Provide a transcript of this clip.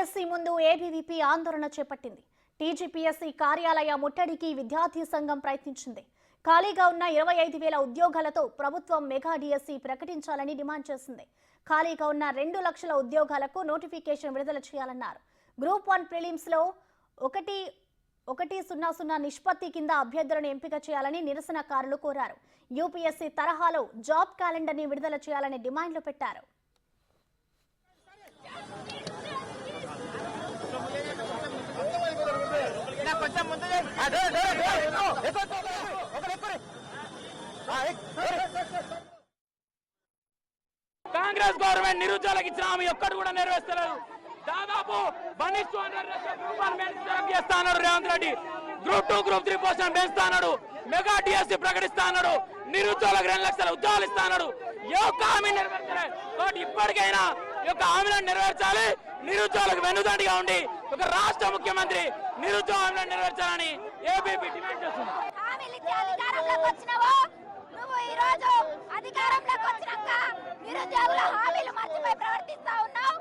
TGPSC ముందు ABVP ఆందోళన చేపట్టింది. టీజీపీఎస్సీ కార్యాలయ ముట్టడికి విద్యార్థి సంఘం ప్రయత్నించింది. ఖాళీగా ఉన్న 25,000 ఉద్యోగాలతో ప్రభుత్వం మెగా డిఎస్సీ ప్రకటించాలని డిమాండ్ చేసింది. ఖాళీగా ఉన్న 2 లక్షల ఉద్యోగాలకు నోటిఫికేషన్ విడుదల చేయాలన్నారు. గ్రూప్ 1 ప్రిలిమ్స్ లో 1:00 నిష్పత్తి కింద అభ్యర్థులను ఎంపిక చేయాలని నిరసనకారులు కోరారు. యూపీఎస్సీ తరహాలో జాబ్ క్యాలెండర్ ని విడుదల చేయాలని డిమాండ్లు పెట్టారు. కాంగ్రెస్ గవర్నమెంట్ నిరుద్యోగులకు ఇచ్చిన హామీ ఒక్కడు కూడా నెరవేర్చలేదు. దాదాపు 1:200 చేస్తాడు రేవంత్ రెడ్డి. గ్రూప్ 2, గ్రూప్ 3 పోస్టులను పెంచుతాడు. Mega DSC ప్రకటిస్తాడు. నిరుద్యోగులకు 2 లక్షల ఉద్యోగాలు ఇస్తాడు. ఏ ఒక్క హామీ నెరవేర్చలేదు. కాబట్టి ఇప్పటికైనా ఈ యొక్క హామీలను నెరవేర్చాలి. నిరుద్యోగులకు వెన్నుదండిగా ఉండి ఒక రాష్ట్ర ముఖ్యమంత్రి నిరుద్యోగ హామీలను నెరవేర్చాలని ఏబీపీ డిమాండ్ చేస్తుంది. నువ్వు ఈ రోజు అధికారంలోకి వచ్చినాక నిరుద్యోగుల హామీలు మర్చిపోయి ప్రవర్తిస్తా ఉన్నావు.